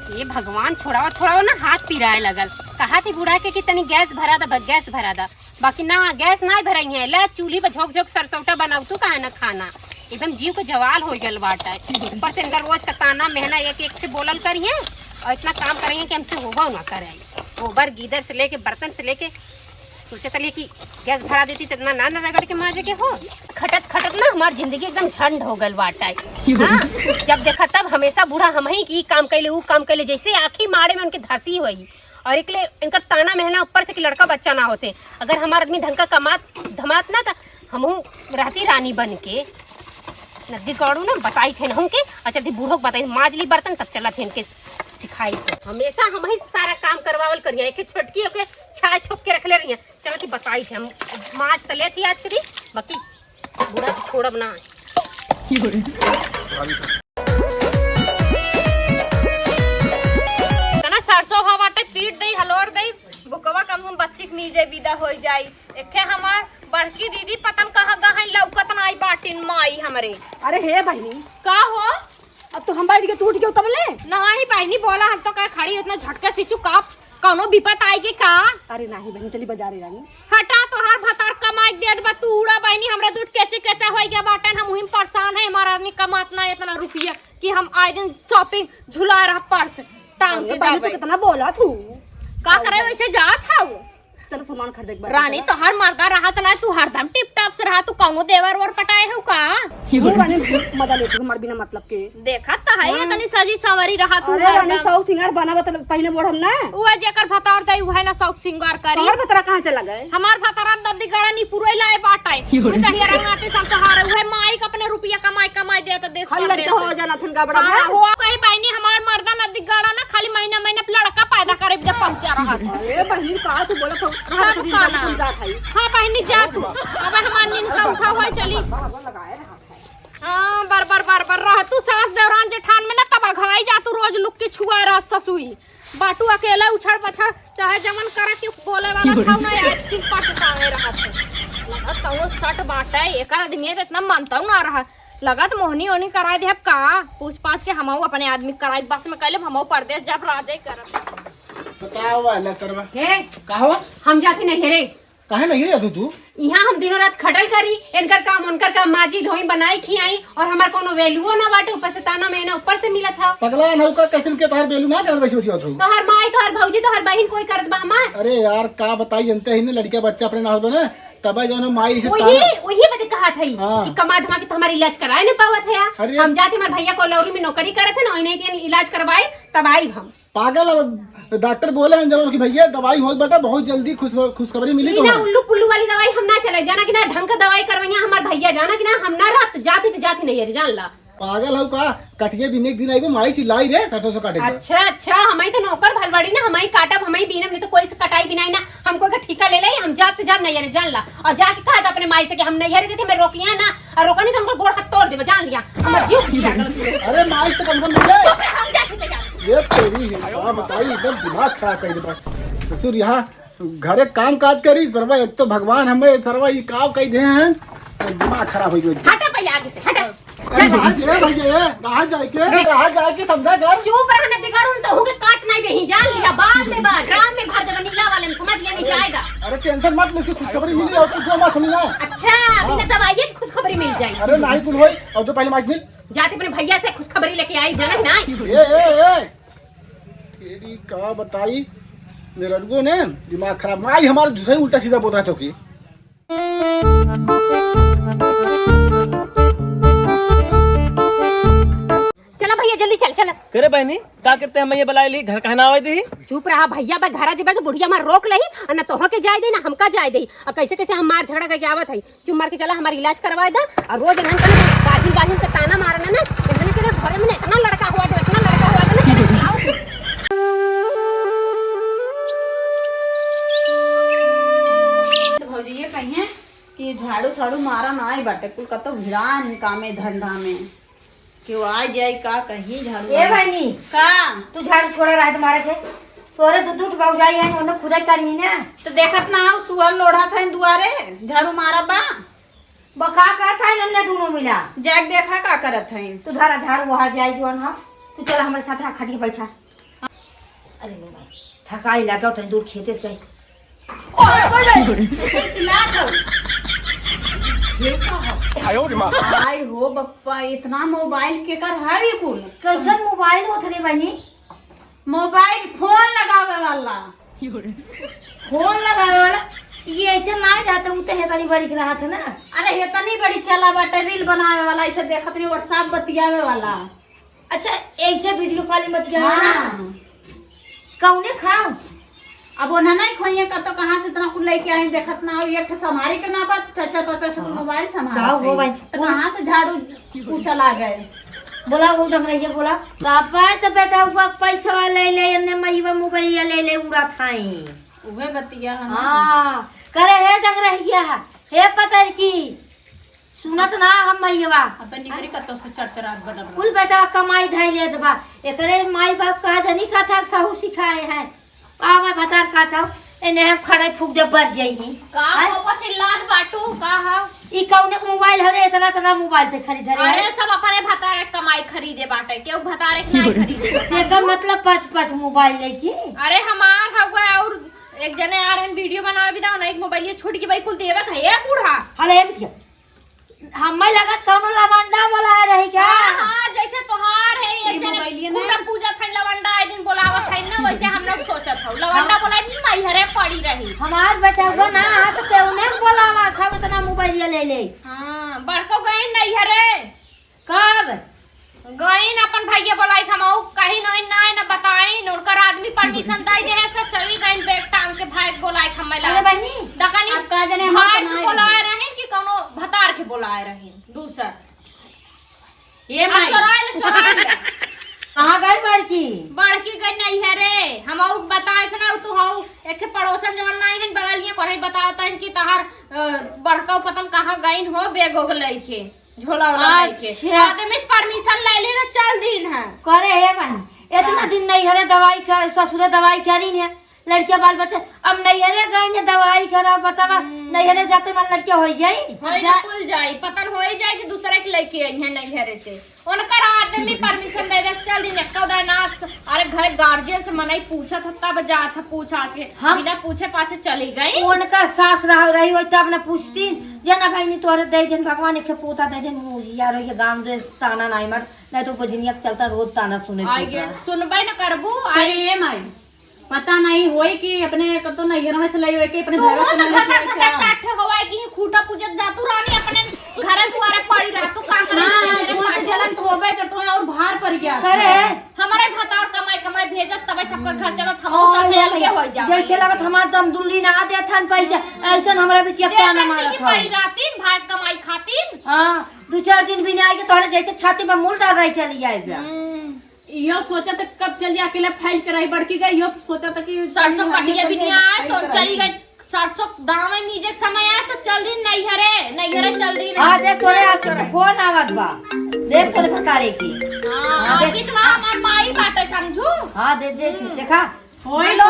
ये भगवान छोड़ाओ छोड़ाओ ना, हाथ पिराए लगल। कहा थी बुढ़ा के कि तनी गैस भरा दा, गैस भरा दा, बाकी ना गैस ना भराई है। ले चूल्ही पर झोंक झोंक सरसौटा बनाऊ तू कहा ना खाना, एकदम जीव को जवाल हो गल बाटा है। ऊपर से इनका रोज का ताना मेहना एक एक से बोलल करिए और इतना काम करेंगे कि हमसे होगा ना करे। गोबर गीदर से लेके बर्तन से लेके सोचे चलिए कि गैस भरा देती तो इतना ना रगड़ के माजे के हो। खटत खटत ना हमारी जिंदगी एकदम झंड हो गल बाटा है। जब देखा तब हमेशा बूढ़ा हम ही की काम कैले वो काम कैले, जैसे आखिरी मारे में उनकी धसी हुई। और एक इनका ताना महना ऊपर से कि लड़का बच्चा ना होते। अगर हमारा आदमी ढंग का कमात धमात ना था, हम रहती रानी बन के नदी गौड़ू ना बताई थे हम के। अच्छा दी बूढ़ों को बताई माज ली बर्तन तब चला थे इनके सिखाई थे। हमेशा हम ही सारा काम करवावल करिए, एक छोटकी होके छाया छुप के रख ले रही है। चलो थी बताई थे हम माज तले थी आज के दिन, बाकी बूढ़ा तो छोड़ब ना। सरसों हवाटे पीट दई हलोर दई बुकवा कम बच्ची के नीचे विदा हो जाई। एखे हमार बड़की दीदी पतन कहाँ गहन लौकत नाई बाटिन माई हमरे। अरे हे बहनी का हो? अब तो हम बैठ के टूट के उतरले नहीं बहनी बोला हम तो कह खड़ी उतना झटके सिचू का कौनो विपत आएगी का? अरे नहीं बहनी चली बाजारे रानी। हटा तोहार भतार कमाई देत बा तू उड़ा बहनी हमरा दूध केचे केचा होई गया बाटन। हम उहिम परेशान है, हमारा आदमी कमात ना इतना रुपया कि हम आए दिन शॉपिंग झुला रहा पर्स टांग के जाबे। तो कितना बोला तू का करे वैसे जात हाउ। चलो सामान खरीद एक बार। रानी तो हर मर्दा रहा ना तू हरदम टिप टाप से रहा, तू कौनो देवर और पटाए हो का? रानी मजा लेती हमार बिना मतलब के। देखा तो है ये तनी सजी सवरी रहा तू अरे रानी सौ सिंगार बना बता पहले बोल हम ना वो जेकर भतार दई उहे ना शौक सिंगार करी। और भतरा कहां चला गए? हमार भतारा दद्दी गड़ा नी पुरे लाए बाटाए मैं कहिया रंगाते सब सहारे उहे माई का अपने रुपया कमाई दे तो देश खाली लड़का हो जाना थन का बड़ा हो कहीं बहनी हमार मर्दा नदी गड़ा ना खाली महीना महीना लड़का पैदा करे जब पहुंचा रहा। अरे बहनी का तू बोला तो हाँ बहनी जा तू अब हमार नींद का उठा हुआ चली। हाँ बार रह तू सास दौरान जेठान में ना तब घाई जा तू रोज लुक के छुआ रहा ससुई बाटू अकेला उछड़ पछड़ चाहे जमन करे के बोले वाला खाऊ ना आज तीन पांच टांगे रहा थे तो सट बाटा एक आदमी तो इतना मानता ना रहा लगत मोहनी ओनी कराई दे का पूछ पाछ के हम अपने आदमी कराई बस में कहले हम परदेश जब राजे कर बताओ वाला सरवा हे का हुआ? हम जाती नहीं रे। काहे नहीं गई तू? यहाँ हम दिनों रात खटल करी, इनकर काम उनकर काम माजी धोई बनाई खियाई और हमार कोनो वैल्यू ना बाटे। ऊपर से ताना मैना ऊपर से मिला था। पगला नौका कैसे के तार बेलू ना कर बैठी होती हो तो हर माई तो हर भौजी तो हर बहन कोई करत बा हमार। अरे यार का बताई जनते ही ने लड़का बच्चा अपने ना हो ना तब जो ना माई से वही बते कहा था हाँ। कि कमा धमा के तो हमारा इलाज कराए नहीं पावत है। अरे हम जाते हमारे भैया को लौरी में नौकरी करे थे ना, इन्हें के इलाज करवाए तब आई हम। पागल डॉक्टर बोले हैं जब कि भैया दवाई हो बेटा बहुत जल्दी खुशखबरी मिली तो ना उल्लू पुल्लू वाली दवाई हम ना चले जाना कि ना ढंग का दवाई करवाइया हमारे भैया जाना कि ना हम ना रात जाती तो जाती नहीं है जान ला। पागल हो का कटिए बिने एक दिन आई माई चिल्लाई रे सरसों से काटे। अच्छा हमारी तो नौकर भलवाड़ी ना हमारी काटब हमारी बीनम नहीं तो कोई से कटाई बिनाई ना हमको का ठीका ले ले हम जाते जा नहीं है जान ला। और जाके कहा था अपने माई से कि हम नहीं है थे मैं रोकिया ना और रोका नहीं तो हमको गोड़ हाथ तोड़ दे जान लिया हमारा जीव खिया। अरे माई से कम मिले हम जाते जा ये तेरी है बताई एकदम दिमाग खराब कर दे बस ससुर यहाँ घरे काम काज करी सरवा एक तो भगवान हमें सरवा ये काम कही दे हैं दिमाग खराब हो गई। हटा पहले आगे से हटा। कहाँ जाए के समझा कर चुप रहने दिगाड़ू तो होगे काट नहीं बेही जान लिया बाद में बात ड्राम में भर देगा नीला वाले में समझ लिया नहीं जाएगा। अरे टेंशन मत ले खुशखबरी मिली और तुझे मत सुनी ना। अच्छा बिना दवाई खुशखबरी मिल जाएगी। अरे नहीं कुल होई और जो पहले मास मिल जाते अपने भैया से खुशखबरी लेके आई जाना ना। ए तेरी का बताई मेरे रडगो ने दिमाग खराब माई हमारा सही उल्टा सीधा बोल रहा था कि चला भैया जल्दी चल चल। करे बहनी का करते हैं मैं ये बुलाई ली घर कहना आवे दी चुप रहा भैया बा घरा जब तो बुढ़िया मार रोक लही और न तोह के जाए दे ना हमका जाए दे और कैसे कैसे हम मार झगड़ा करके आवत है। चुप मार के चला हमारा इलाज करवा दे और रोज रहन कर बाजिन से ताना मारना ना इतने के घरे में इतना लड़का हुआ था इतना लड़का हुआ था ना। भौजी ये कहिए कि झाड़ू झाड़ू मारा ना आई बाटे कुल कतो भिड़ान कामे धंधा में क्यों आ जाए का कहीं झाड़ू ए बहनी का तू झाड़ू छोड़ रहा है तुम्हारे से तोरे दूध बाबू जाई है उन्हें खुदाई करी ना तो देखत ना हो सुअर लोढ़ा था दुआरे झाड़ू मारा बा बका का था इन्होंने दोनों मिला जाग देखा का करत है तू धारा झाड़ू वहां जाई जोन हां तू चल हमारे साथ खटिए बैठा अरे नहीं भाई थकाई लगा उतनी दूर खेते से गई आई हो बप्पा इतना मोबाइल के कर है ये कुल कैसन मोबाइल होत रे बहनी मोबाइल फोन लगावे वाला फोन लगावे वाला ये ऐसे ना जाता हूँ तो है तनी बड़ी रहा था ना अरे ये तनी बड़ी चला बाटे रील बनावे वाला ऐसे देखत नहीं व्हाट्सएप बतियावे वाला अच्छा ऐसे वीडियो कॉलिंग मत किया हाँ। कौने खाओ अब वो नहीं खोइए का तो कहाँ से इतना कुल लेके आए देखत ना हो एक संभारी के ना बात चाचा पापा से मोबाइल का हो भाई? संभाल तो कहाँ से झाड़ू पूछा ला गए बोला वो डमरैया बोला पापा तो बेटा ऊपर पैसा ले ले ने मईवा मोबाइल ले ले उड़ा थाई उहे बतिया हम हां करे है डमरैया हे पता की सुनत ना हम मईवा अपन निकरी कतो से चरचरात बनब कुल बेटा कमाई धाई ले दबा एकरे माई बाप कहा जनी का था साहू सिखाए हैं पावा भतार काटाओ एने हम खड़े फूक दे बच जाई का हो चिल्लात बाटू का हो ई कौने मोबाइल हरे इतना तना मोबाइल से खरीद हरे अरे सब अपने भतारे कमाई खरीदे बाटे केहू भतारे के नहीं खरीदे एकर मतलब 5 मोबाइल लेके अरे हमार हवा और एक जने आ रहे वीडियो बनावे भी दाओ ना एक मोबाइल ये छूट के भाई कुल देवे है बूढ़ा अरे क्या हमें लगा कौनो लवंडा वाला है रही क्या हां जैसे तोहार है एक जने पूरा पूजा थन लवंडा एक दिन बोलावत है ना वैसे हम लोग सोचत हौ लवंडा बोला नहीं हरे पड़ी रही हमार बेटा को ना हाथ पे उन्हें बोलावा था इतना मोबाइल ले ले हां बड़को गए नहीं हरे कब गईन अपन भैया बोलाई हमऊ कहीं नहीं ना बताई उनकर आदमी परमिशन दाई दे है सब चली गईन बैग टांग के भाई बोलाई हमें अरे बहनी दकानी अब का जने हम भाई बनाए को बोलाए रहिन कि कोनो भतार के बोलाए रहिन दूसर ये माई चोराइल कहां गई बड़की बड़की गई नहीं है रे हमऊ बताए से ना तू हऊ एक के पड़ोसन जवन नहीं है बगलिए कोई बतावतन कि तहार बड़का पतन कहां गईन हो बैग हो लेके झोला वाला लेके आदमी से परमिशन ले ले ना चल दिन है करे है बहनी इतना दिन नहीं हरे दवाई कर ससुरे दवाई करी ने लड़के बाल बच्चे अब नहीं हरे गई ने दवाई करा बतावा नहीं हरे जाते मन लड़के हो जाई खुल जाई पतन हो ही जाए कि दूसरे के लेके आई है नहीं हरे से उनकर आदमी परमिशन दे दे चल दिन एक नास अरे घर गार्जियन से मनाई पूछा था तब जा था पूछा के बिना पूछे पाछे चली गई उनकर सास रही हो तब न पूछती जना भाई नहीं तोरे दे दिन भगवान के पोता दे दिन मुझिया रो ये गांव दे ताना नहीं मर नहीं तो बजनिया चलता रोज ताना सुने आगे सुनबे न करबू अरे ये माई पता नहीं होई कि अपने कतो नैहर में से लई होई कि अपने तू घर तो में घर में चाटे होवे कि खूटा पूजत जातू रानी अपने घर दुआरे पड़ी रह तू का करे हां जलन तो होबे करतो है और भार पड़ गया अरे हमारे भतार कमाई कमाई भेजत तबे सबका घर चलत हम चल के हो जा जैसे लगत हमार दम दुल्ली ना दे थन पैसा ऐसन हमरा बिटिया का ना मारत हो पड़ी रातीन भाई कमाई खातिर हां 2-4 दिन भी नहीं आए के तोरे जैसे छाती पे मूल डाल रही चली जाए यो सोचा था कब चली अकेले फाइल कराई बड़की गई यो सोचा था कि सरसों कटिया भी नहीं आए तो चली गई सरसों दाम में मीजे समय आया तो चल रही नहीं हरे चल रही हां देख तोरे आके फोन आवत बा देख तोरे बतारे की हां कितना हमार माई बाटे समझू हां दे देखा होई लो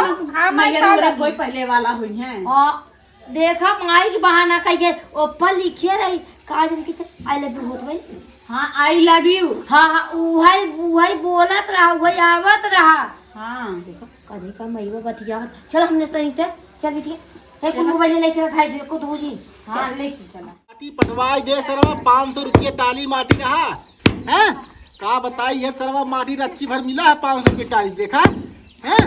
नैहर में कोई पहले वाला हुई है हां देखा माई की बहाना कहिए ऊपर लिखे रही काजन की आई लव यू होत भाई हां आई लव यू हां वही बोलत रहा वही आवत रहा हां देखो कभी का मईवा बतियावत चल हमने तो नहीं चल बिटिया है को मोबाइल लेके रखा है को दूजी हां ले से चला माटी पटवाई दे सरवा 500 रुपये टाली माटी रहा हैं का बताई है सरवा माटी रच्ची भर मिला है 500 रुपये टाली देखा हैं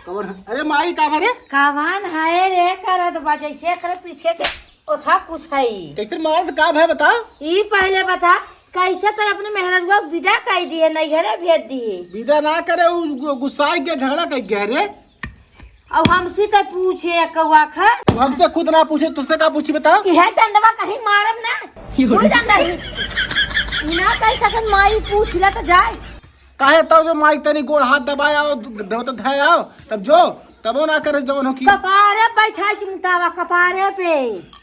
कवर अरे माई का भरे कावान है रे करत बाजे से कर पीछे के ओथा कुछ है कैसे मारत का है बता ई पहले बता कैसे तो अपने मेहरनुआ विदा कर दिए नहीं घरे भेज दिए विदा ना करे उ गुस्साई के झगड़ा कर गहरे अब हमसे तो पूछे कौआ खा तू हमसे खुद ना पूछे तुझसे का पूछी बताओ कि है डंडवा कहीं मारम ना कोई डंडा ही ना कह सकन माई पूछ ले तो जाए काहे तो जो माई तनी गोड़ हाथ दबाया आओ तो धाय आओ तब जो तबो ना करे जवन हो की कपारे बैठा के मुतावा कपारे पे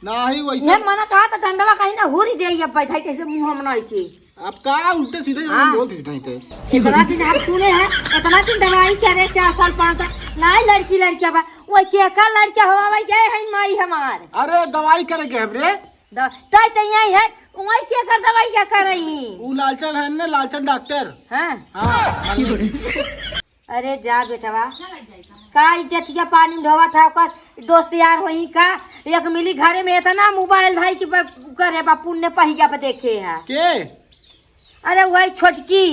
ना ही वैसे ये मना कहा तो डंडवा कहीं ना हुरी दे ये बैठा कैसे मुंह हम नहीं के अब का उल्टे सीधे हाँ। बोलती नहीं थे इतना दिन आप सुने हैं इतना दिन दवाई करे 4 साल 5 साल नहीं लड़की बा वो केका लड़का हुआ भाई गए हैं माई हमार अरे दवाई करे के हमरे तय तो यही है वही के कर दवाई क्या कर रही वो लालचन है ना लालचन डॉक्टर हां हाँ अरे जा बेटवा का इज्जतिया पानी ढोवा था ओकर दोस्त यार वही का एक मिली घरे में इतना मोबाइल धाई कि करे बा पुण्य पहिया पे देखे है के अरे वही छोटकी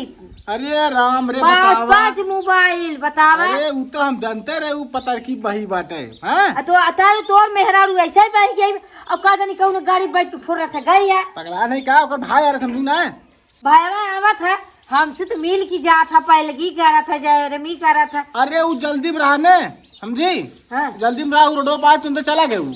अरे राम रे पाँच बतावा पाँच मोबाइल बतावा अरे उ तो हम जानते रहे उ पता की बही बाटे हैं तो अतार तोर मेहरारू ऐसे ही बह गई अब का जानी कहूँ गाड़ी बैठ के फुर्र से गई है पगला नहीं का ओकर भाई आ रहा समझू ना भाईवा आवा था हमसे तो मिल की जा था पहले की कह रहा था जयरमी कह रहा था अरे उ जल्दी में रहा ने समझी हाँ जल्दी में रहा उ रोडो पार तुम तो चला गए उ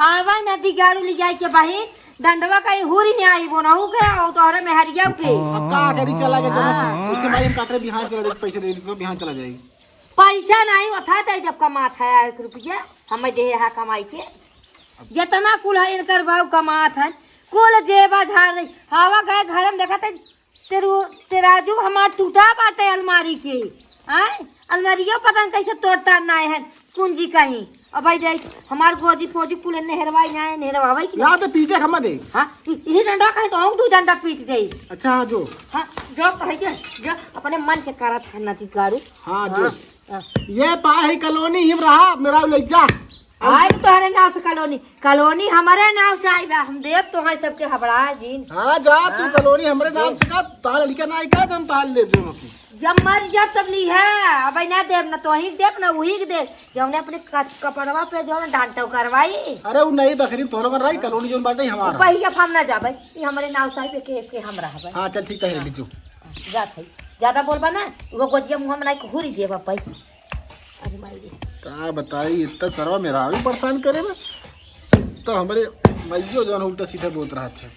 आवा नदी गाड़ी ले जाए के बही दंडवा कहीं हुरी नहीं आई वो ना हो गया और तोहरे में हरिया उठे अब का करी चला गया जब उससे भाई हम कातरे बिहान चला जाए पैसे दे तो बिहान चला जाएगी पैसा नहीं होता था जब कमात है 1 रुपया हमें दे है कमाई के जितना कुल है इनकर भाव कमात है कुल जेबा झाड़ रही हवा गए घर में देखा तेराजू हमार टूटा बाटे अलमारी के आए अलमारियों पता नहीं कैसे तोड़ता ना है कुंजी कहीं अब भाई देख हमार गोजी फोजी कुल नेहरवाई ना है नेहरवाई की या तो पीटे खम्मा दे हाँ ये डंडा कहीं तो और 2 डंडा पीट दे अच्छा हाँ जो हाँ जो कहे जो अपने मन से करा था ना ती गाड़ू हाँ जो ये पाए है कॉलोनी हिम रहा मेरा ले जा आए तो हमारे नाव से कॉलोनी हमारे नाव से आई बा हम देव तो है सबके हबड़ा जीन हाँ जा तू कॉलोनी हमरे नाम से का ताल लड़का ना आई का तुम ताल ले जो मकी जब मर जब तब ली है अब ना देव ना तो ही देव ना वही के देव जब ने अपने कपड़वा पे जो ना डांटो करवाई अरे वो नहीं बकरी तोरो कर रही कॉलोनी जो बाटे हमारा पहिया फाम ना जा भाई ये हमारे नाव से पे के हम रहा भाई हाँ चल ठीक है बिजू जा भाई ज्यादा बोलबा ना वो गोजिया मुंह में ना हुरी देवा भाई अरे माई रे का बताई इतना सरवा मेरा भी परेशान करे ना तो हमारे मैयो जो उल्टा सीधा बोल रहा था